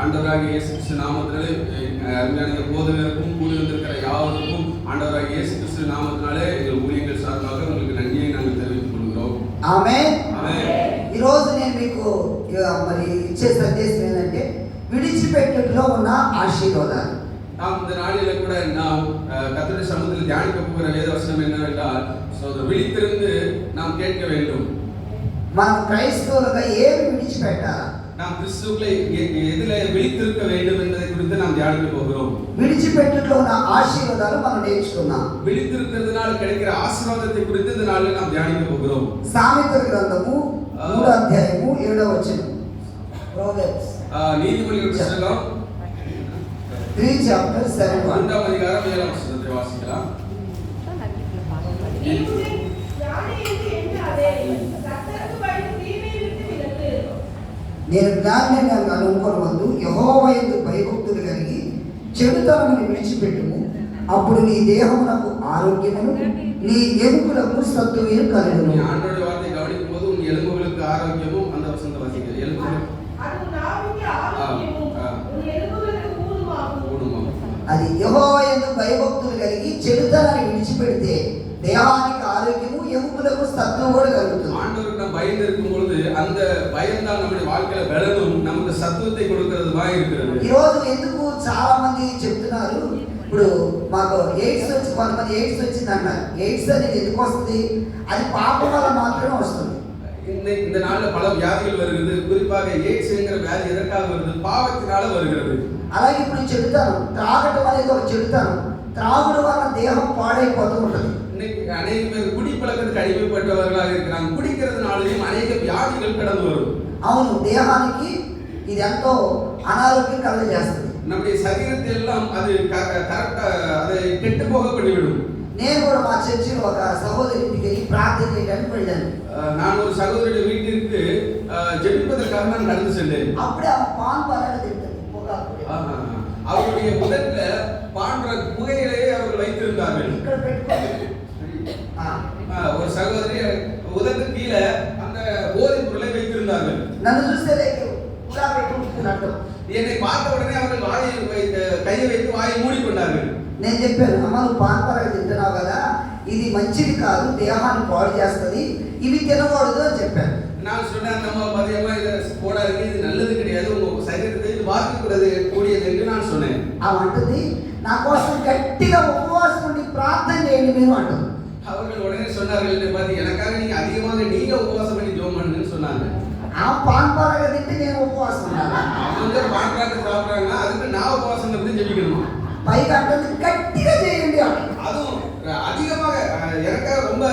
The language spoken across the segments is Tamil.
ஆண்டவராகிய இயேசு கிறிஸ்து நாமத்தினாலே அருமையான போதகருக்கும் கூடி வந்திருக்கிற யாவருக்கும் ஆண்டவராகிய இயேசு கிறிஸ்து நாமத்தினாலே எங்கள் ஊழியர்கள் சார்பாக உங்களுக்கு நன்றியை நாங்கள் தெரிவித்துக் கொள்கிறோம். ఆమేన్. ఈ రోజు నేను మీకు మరి ఇచ్చే సందేశం ఏంటంటే విడిచిపెట్టుటలో ఉన్న ఆశీర్వాదాలు. நாம் இந்த நாளில கூட நாம் கர்த்தருடைய சமூகத்தில் தியானிக்க போகிற வேதவசனம் என்னவென்றால் விழித்திருந்து நாம் கேட்க வேண்டும். మనం క్రైస్తవులుగా ఏమి విడిచిపెట్టాలి? நாம் கிறிஸ்துவுக்குள்ளே எதில விழித்திருக்க வேண்டும் என்பதை குறித்து நாம் தியானிக்க போகிறோம். విడిచిపెట్టుటలో ఉన్న ఆశీర్వాదాలు మనం నేర్చుకున్నాం. விழித்திருக்கிறதுனால கிடைக்கிற ஆசீர்வாదத்தை குறித்து இந்த நாளில் நாம் தியானிக்க போகிறோம். సామెతల గ్రంథము 3వ అధ్యాయము 7వ వచనం. ప్రోవెర్బ్స్ நீதிமொழிகள் புத்தகம் 3 chapter 7 3ஆம் அதிகாரம் 7ஆம் வசனத்தை வாசிக்கலாம். నేను జ్ఞానాన్ని అనుకొనవద్దు, యెహోవా యందు భయభక్తులు కలిగి చెడుతనమును విడిచిపెట్టుము, అప్పుడు నీ దేహమునకు ఆరోగ్యమును నీ ఎముకలకు సత్తువీరు కలుగును. ஆண்டவருடைய வார்த்தை கவனிக்கும் போது உன் எலும்புகளுக்கு ஆரோக்கியமும் அந்த வசனத்தை வாசிக்கிறது. எலும்புகளுக்கு అది యెహోవా యందు భయభక్తులు కలిగి చెడుతనాన్ని విడిచిపెడితే தேவானிக்கு ஆரோக்கியமும் எலும்புలకు சத்துவம் கூட கలుగుతుంది. ஆண்டவருக்கு நாம் பயந்து இருக்கும் பொழுது அந்த பயம் தான் நம்முடைய வாழ்க்கையில பலனும் நமக்கு சத்துவத்தை கொடுக்கிறதுமாய் இருக்கிறது. ఈ రోజు ఎందుకు చాలా మంది చెప్తున్నారు, ఇప్పుడు మాకు ఎయిడ్స్ వచ్చి కొంతమంది ఎయిడ్స్ వచ్చింది అన్నారు. ఎయిడ్స్ అనేది ఎందుకు వస్తుంది? అది పాపం వల్ల మాత్రమే వస్తుంది. இந்த நாள்ல பல வியாதிகள் வருகிறது. குறிப்பாக எய்ட்ஸ் என்கிற வியாதி எதற்காக வருது? பாவத்தினால வருகிறது. అలాగే ఇప్పుడు చెడుతాను, త్రాగటం అనేది ఒక చెడుతాను. త్రాగుడు వల్ల దేహం పాడైపోతూ ఉంటుంది. இன்னைக்கு அநேக பேர் குடிப்பழக்கத்துக்கு அடிமைப்பட்டவர்களாக இருக்கிறாங்க. குடிக்கிறதுனாலயும் அநேக வியாதிகள் கடந்து வரும். అవును, దేహానికి ఇది ఎంతో అనారోగ్యం కలుగజేస్తుంది. நம்முடைய சரீரத்தை எல்லாம் அது கரெக்டா அதை கெட்டு போக பண்ணிவிடும். నేను కూడా మా చర్చిలో ఒక సహోదరి ఇంటికి వెళ్ళి ప్రార్థన చేయడానికి వెళ్ళాను. நான் ஒரு சகோதரியுடைய வீட்டிற்கு ஜெபிப்பதற்காக நான் கடந்து சென்றேன். అప్పుడే ఆ పాన్ పరాడు తింటుంది, పొగాకు. அவருடைய உடல்ல பான்ற புகையிலேயே அவர்கள் வைத்திருந்தார்கள். ఇక్కడ పెట్టుకోండి. ஒரு சகோதரி உதட்டு கீழே அந்த போதைப் பொருளை வைத்திருந்தார்கள். నన్ను చూస్తే కూడా పెట్టుకుంటున్నట్టు. என்னை பார்த்த உடனே அவர்கள் வாயை கையை வைத்து வாயை மூடிக்கொண்டார்கள். నేను చెప్పాను, అమ్మ నువ్వు పాన్ పరాడు తింటున్నావు కదా, ఇది మంచిది కాదు, దేహాన్ని పాడు చేస్తుంది, ఇవి తినకూడదు అని చెప్పాను. நான் சொன்னேன், நம்ம மதியமா இதை போடாதீங்க, இது நல்லது கிடையாது, உங்க சரீரத்தை இது பாதிக்கக்கூடாது கூடியது என்று நான் சொன்னேன். ఆ వంటది నా కోసం గట్టిగా ఉపవాసం ఉండి ప్రార్థన చేయండి మీరు అంటుంది. அவர்கள் உடனே சொன்னார்கள், என்னை பார்த்து எனக்காக நீங்க அதிகமாக நீங்க உபவாசம் பண்ணி ஜெபம் பண்ணுங்கன்னு சொன்னாங்க. ఆ పాన్ పరాడు తింటే నేను ఉపవాసం ఉండాలి. அவங்க பான்றாங்க சாப்பிடுறாங்கன்னா அதுக்கு நான் உபவாசம் இருந்து ஜெபிக்கணும். పైగా అంటుంది గట్టిగా చేయండి అని. அதுவும் அதிகமாக எனக்காக ரொம்ப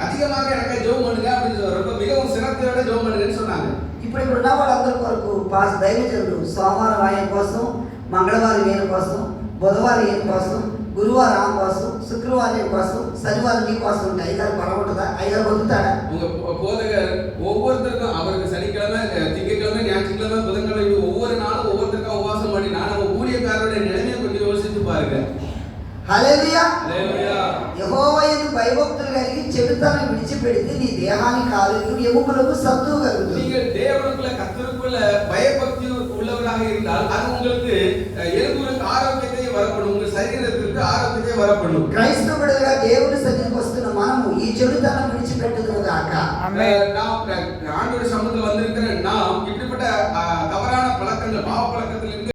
அதிகமாக எனக்காக ஜெபம் பண்ணுங்க அப்படின்னு ரொம்ப மிகவும் சிரத்தையோட ஜெபம் பண்ணுங்கன்னு சொன்னாங்க. ఇప్పుడు ఉన్న వాళ్ళందరి కొరకు పాస్ దైవజనులు సోమవారం ఆయన కోసం, మంగళవారం ఈయన కోసం, బుధవారం ఈయన కోసం, గురువారం ఆమె కోసం, శుక్రవారం ఈయన కోసం, శనివారం నీ కోసం ఉంటాయి. ఐదారు పడగొట్టదా? ఐదారు బతుకుతాడా? உங்க போதகர் ஒவ்வொருத்தருக்கும் அவருக்கு சனிக்கிழமை, திங்கட்கிழமை, ஞாயிற்றுக்கிழமை, புதன்கிழமை ஒவ்வொரு நாளும் ஒவ்வொருத்தருக்கும் உபவாசம் பண்ணி நான் நம்ம ஊழியக்காரருடைய நிலைமையை கொஞ்சம் யோசித்து பாருங்க. హల్లెలూయా. హల్లెలూయా. యెహోవా యందు భయభక్తులు కలిగి చెడుతనం విడిచిపెడితే నీ దేహానికి ఆరోగ్యం, ఎముకలకు సత్తువ కలుగుతుంది. நீங்கள் தேவனுக்குள்ள கர்த்தருக்குள்ள பயபக்தி உள்ளவராக இருந்தால் அது உங்களுக்கு எலும்புகளுக்கு ஆரோக்கியத்தை வரப்படும், உங்க சரீரத்திற்கு ஆரோக்கியத்தை வரப்படும். క్రైస్తవుడిగా దేవుని సన్నిధికి వస్తున్న మనము ఈ చెడుతనం విడిచిపెట్టుదుము గాక. நாம் ஆண்டவருடைய சமூகத்தில் வந்திருக்கிற நாம் இப்படிப்பட்ட தவறான பழக்கங்கள், பாவ பழக்கத்தில்